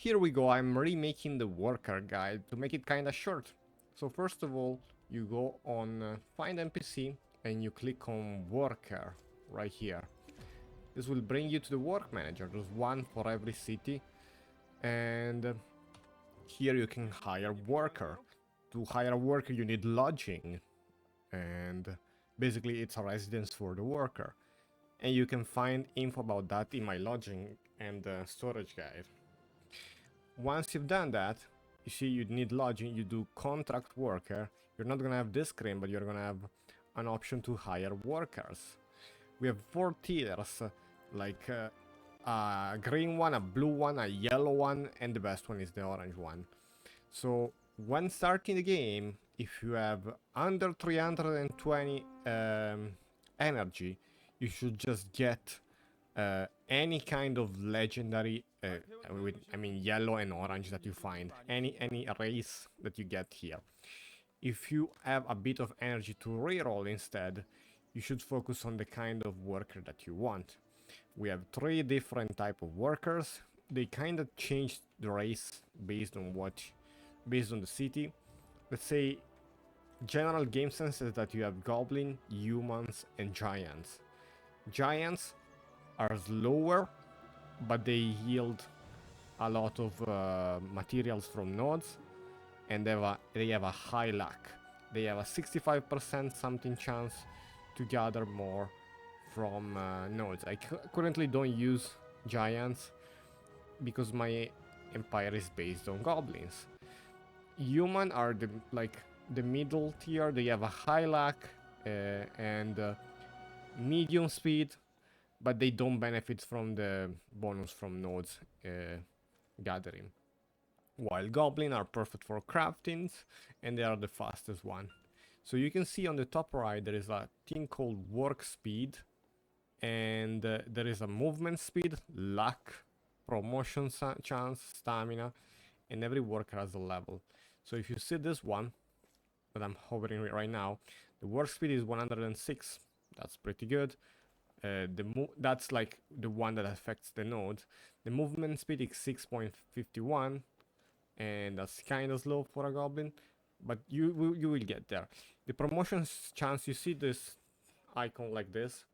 Here we go, I'm remaking the worker guide to make it kinda short. So first of all, you go on find NPC and you click on worker right here. This will bring you to the work manager. There's one for every city, and here you can hire worker. To hire a worker you need lodging, and basically it's a residence for the worker. And you can find info about that in my lodging and storage guide. Once you've done that, you see you need lodging, you do contract worker. You're not gonna have this screen, but you're gonna have an option to hire workers. We have 4 tiers, like a green one, a blue one, a yellow one, and the best one is the orange one. So when starting the game, if you have under 320 energy, you should just get any kind of legendary, I mean yellow and orange that you find, any race that you get here. If you have a bit of energy to reroll instead, you should focus on the kind of worker that you want. We have 3 different type of workers. They kind of changed the race based on the city. Let's say general game sense is that you have goblin, humans, and giants. Giants are slower, but they yield a lot of materials from nodes, and they have a high luck. They have a 65% something chance to gather more from nodes. I currently don't use giants because my empire is based on goblins. Human are the middle tier. They have a high luck and medium speed, but they don't benefit from the bonus from nodes gathering. While goblin are perfect for craftings, and they are the fastest one. So you can see on the top right there is a thing called work speed, and there is a movement speed, luck, promotion chance, stamina, and every worker has a level. So if you see this one that I'm hovering right now, the work speed is 106. That's pretty good. That's like the one that affects the node. The movement speed is 6.51, and that's kind of slow for a goblin, but you will get there. The promotion chance, you see this icon like this,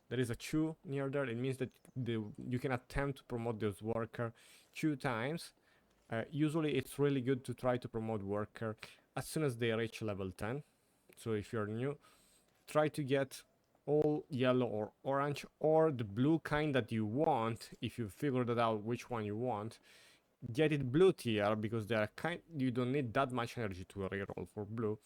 there is a 2 near there. It means that you can attempt to promote this worker 2 times. Usually it's really good to try to promote worker as soon as they reach level 10. So if you're new, try to get all yellow or orange or the blue kind that you want. If you figured it out which one you want, get it blue tier, because they are you don't need that much energy to reroll for blue,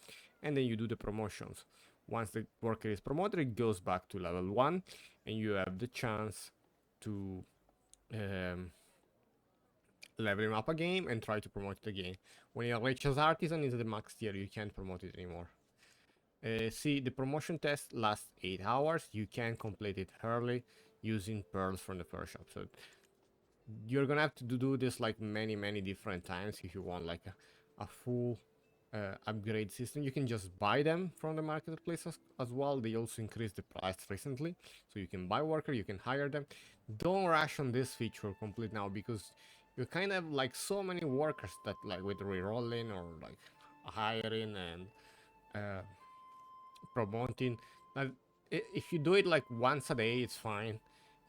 and then you do the promotions. Once the worker is promoted, it goes back to level 1, and you have the chance to level him up a game and try to promote it again. When it reaches artisan into the max tier, you can't promote it anymore. See, the promotion test lasts 8 hours. You can complete it early using pearls from the first shop. So you're gonna have to do this like many different times if you want like a full upgrade system. You can just buy them from the marketplace as well. They also increased the price recently, so you can buy worker, you can hire them. Don't rush on this feature complete now, because you kind of have like so many workers that like with rerolling or like hiring and promoting. Like, if you do it like once a day, it's fine.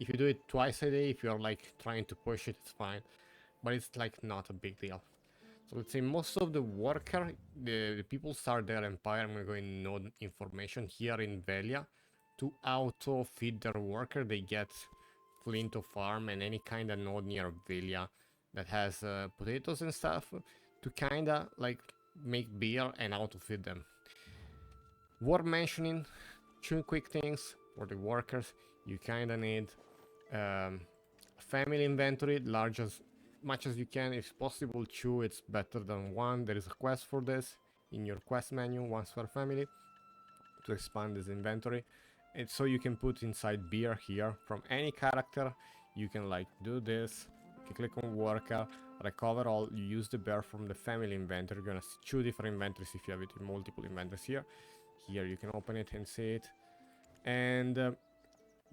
If you do it twice a day, if you're like trying to push it, it's fine. But it's like not a big deal. So let's say most of the worker, the people start their empire. I'm gonna go in node information here in Velia. To auto feed their worker, they get Flinto farm and any kind of node near Velia that has potatoes and stuff to kinda like make beer and auto feed them. Worth mentioning 2 quick things for the workers. You kinda need family inventory, large as much as you can. If possible 2, it's better than 1. There is a quest for this in your quest menu, once per family, to expand this inventory. And so you can put inside beer here from any character. You can like do this, you can click on worker, recover all, you use the beer from the family inventory. You're gonna see 2 different inventories if you have it in multiple inventories here. Here you can open it and see it, and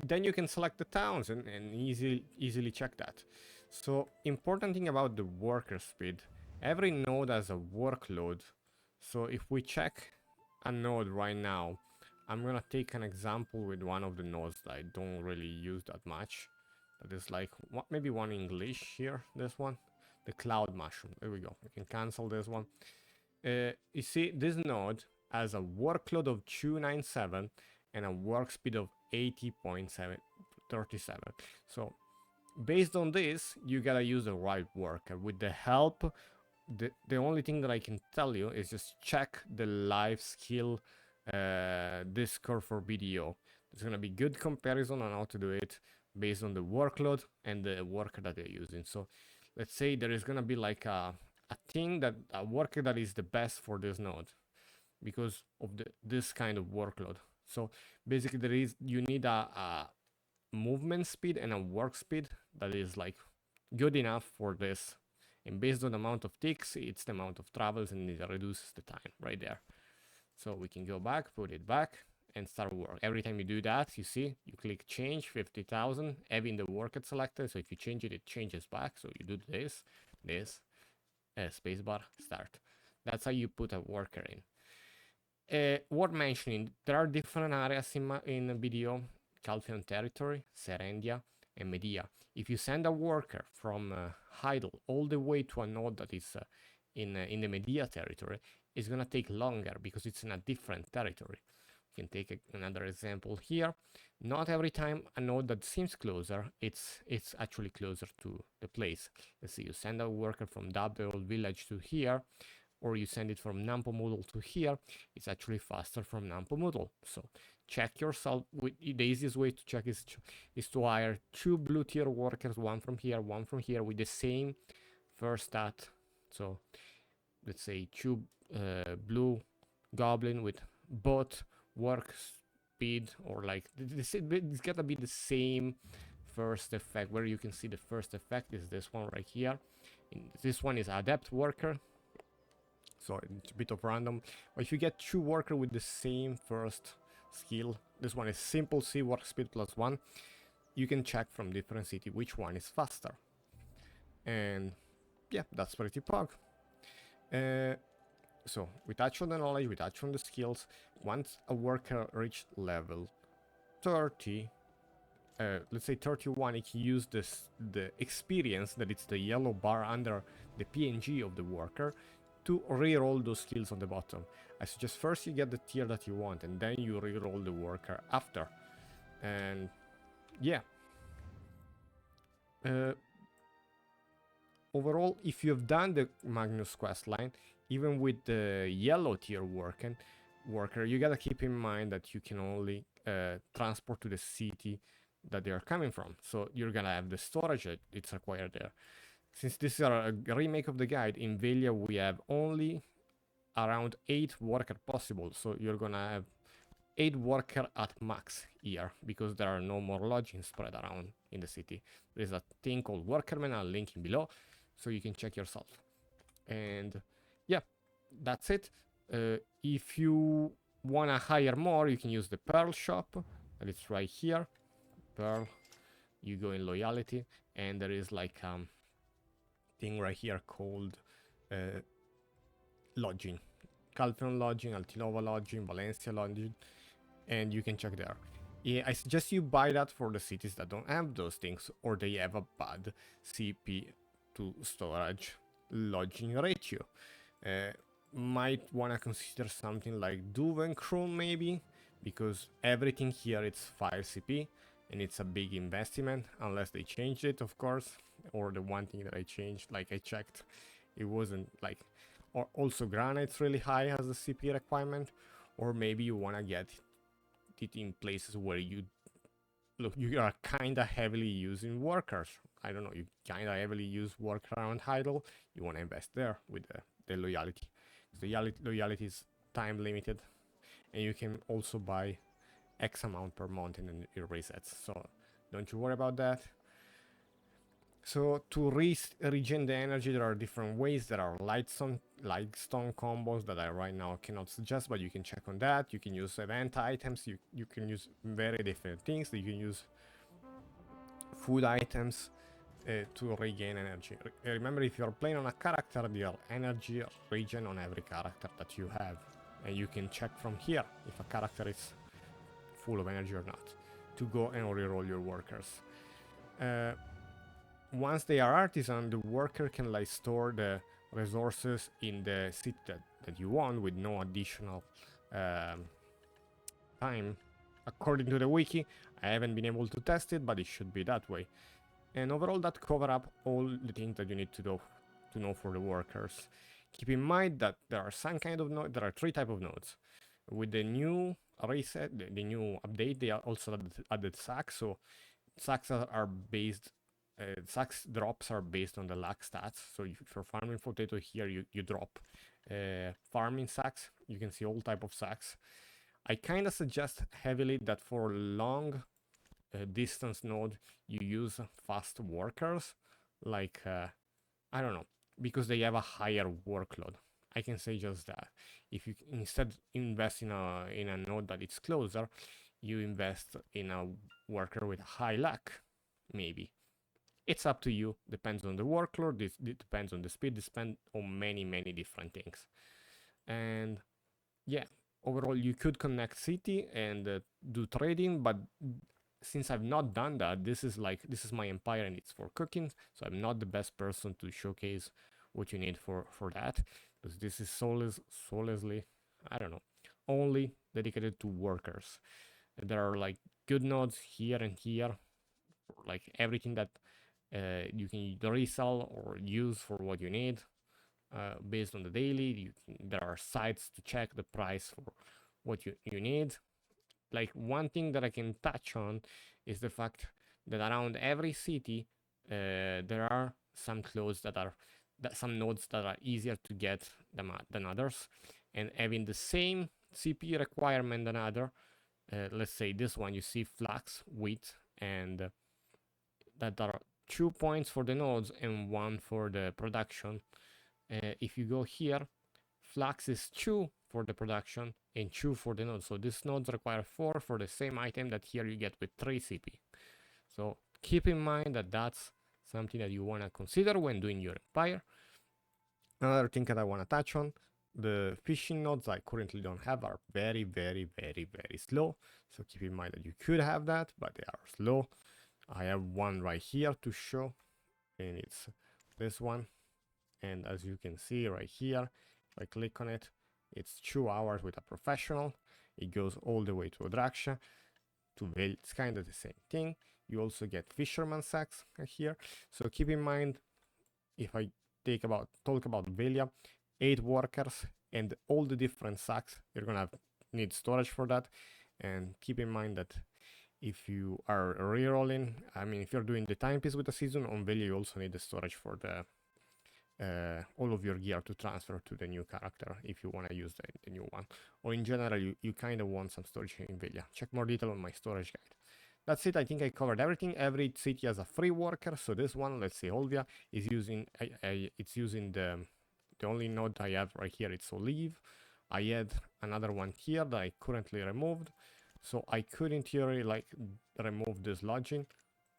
then you can select the towns and easily check that. So important thing about the worker speed, every node has a workload. So if we check a node right now, I'm gonna take an example with one of the nodes that I don't really use that much. That is like maybe one English here, this one, the cloud mushroom. There we go. We can cancel this one. You see, this node has a workload of 297 and a work speed of 80.737. So based on this, you gotta use the right worker. With the help, the only thing that I can tell you is just check the live skill Discord for BDO. There's gonna be good comparison on how to do it based on the workload and the worker that they're using. So let's say there is gonna be like a worker that is the best for this node because of this kind of workload. So basically you need a movement speed and a work speed that is like good enough for this, and based on the amount of ticks, it's the amount of travels, and it reduces the time right there. So we can go back, put it back, and start work. Every time you do that, you see, you click change 50,000, having the worker selected. So if you change it, it changes back. So you do this, spacebar, start. That's how you put a worker in. Worth mentioning, there are different areas in BDO: Calpheon territory, Serendia, and Medea. If you send a worker from Heidel all the way to a node that is in the Medea territory, it's gonna take longer because it's in a different territory. We can take another example here. Not every time a node that seems closer, it's actually closer to the place. Let's see, you send a worker from Dabdale village to here, or you send it from Nampomudal to here, it's actually faster from Nampomudal. So check yourself. The easiest way to check is to hire 2 blue tier workers, one from here, with the same first stat. So let's say 2 blue goblin with both work speed, or like it's gotta be the same first effect. Where you can see the first effect is this one right here. This one is adept worker, so it's a bit of random. But if you get 2 worker with the same first skill, this one is simple C work speed +1, you can check from different city which one is faster. And yeah, that's pretty pog. So we touch on the knowledge, we touch on the skills. Once a worker reached level 30, let's say 31, he can use the experience, that it's the yellow bar under the PNG of the worker, to reroll those skills on the bottom. I suggest first you get the tier that you want, and then you reroll the worker after. And yeah. Overall, if you have done the Magnus quest line, even with the yellow tier worker, you gotta keep in mind that you can only transport to the city that they are coming from. So you're gonna have the storage that it's required there. Since this is a remake of the guide, in Velia we have only around 8 worker possible. So you're gonna have 8 worker at max here, because there are no more lodging spread around in the city. There's a thing called Workerman, I'll link in below, so you can check yourself. And yeah, that's it. If you wanna hire more, you can use the Pearl shop, and it's right here. Pearl, you go in loyalty, and there is like thing right here called lodging. Calpheon lodging, Altinova lodging, Valencia lodging, and you can check there. Yeah, I suggest you buy that for the cities that don't have those things, or they have a bad CP to storage lodging ratio. Might want to consider something like Duvenkron maybe, because everything here it's 5 CP, and it's a big investment, unless they changed it, of course. Or the one thing that I changed, like I checked, it wasn't like, or also Granite's really high as a CP requirement, or maybe you want to get it in places where you are kind of heavily using workers. I don't know, you kind of heavily use worker around Heidel, you want to invest there with the loyalty. The loyalty is time limited, and you can also buy X amount per month and then it resets, so don't you worry about that. So to regen the energy, there are different ways. There are lightstone combos that I right now cannot suggest, but you can check on that. You can use event items, you can use very different things. You can use food items, to regain energy. Remember, if you're playing on a character, there are energy regen on every character that you have. And you can check from here if a character is full of energy or not, to go and reroll your workers. Once they are artisan, the worker can like store the resources in the city that you want with no additional time. According to the wiki, I haven't been able to test it, but it should be that way. And overall, that cover up all the things that you need to know for the workers. Keep in mind that there are some kind of there are 3 type of nodes. With the new reset, the new update, they are also added sacks. So sacks are based, sacks drops are based on the lag stats. So if you're farming potato here, you drop farming sacks. You can see all type of sacks. I kind of suggest heavily that for long distance node you use fast workers, like I don't know, because they have a higher workload. I can say just that. If you instead invest in a node that it's closer, you invest in a worker with high lag, maybe. It's up to you. Depends on the workload. It depends on the speed. Depends on many different things. And yeah, overall you could connect city and do trading, but since I've not done that, this is my empire and it's for cooking, so I'm not the best person to showcase what you need for that, because this is solely, I don't know, only dedicated to workers. There are like good nodes here and here, like everything that you can resell or use for what you need based on the daily. There are sites to check the price for what you need. Like one thing that I can touch on is the fact that around every city there are some clothes some nodes that are easier to get than others, and having the same CP requirement than other. Let's say this one, you see flax, wheat, and that are 2 points for the nodes and 1 for the production. If you go here, flax is 2 for the production and 2 for the nodes. So these nodes require 4 for the same item that here you get with 3 CP. So keep in mind that that's something that you want to consider when doing your empire. Another thing that I want to touch on, the fishing nodes I currently don't have are very slow. So keep in mind that you could have that, but they are slow. I have one right here to show, and it's this one. And as you can see right here, if I click on it, it's 2 hours with a professional. It goes all the way to Odraksha, to Vel. It's kind of the same thing. You also get fisherman sacks here. So keep in mind, if I talk about Velia, 8 workers and all the different sacks, you're gonna need storage for that. And keep in mind that if you are rerolling, I mean, if you're doing the timepiece with the season on Velia, you also need the storage for the all of your gear to transfer to the new character if you want to use the new one. Or in general, you kind of want some storage in Velia. Check more detail on my storage guide. That's it. I think I covered everything. Every city has a free worker. So this one, let's say Olvia, is using it's using the only node I have right here. It's Olive. I had another one here that I currently removed. So I could in theory like remove this lodging,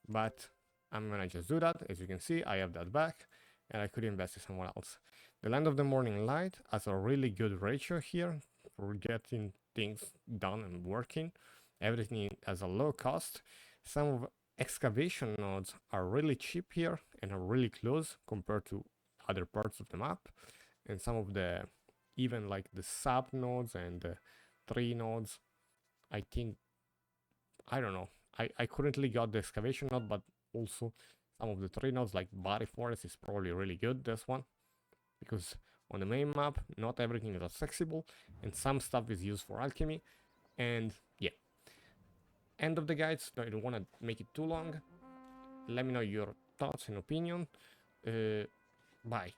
but I'm gonna just do that. As you can see, I have that back, and I could invest in someone else. The Land of the Morning Light has a really good ratio here for getting things done and working. Everything has a low cost. Some of excavation nodes are really cheap here and are really close compared to other parts of the map. And some of the, even like the sub nodes and the tree nodes, I think, I don't know. I currently got the excavation node, but also some of the tree nodes like Body Forest is probably really good, this one. Because on the main map, not everything is accessible, and some stuff is used for alchemy. And yeah. End of the guide, so I don't want to make it too long. Let me know your thoughts and opinion. Bye.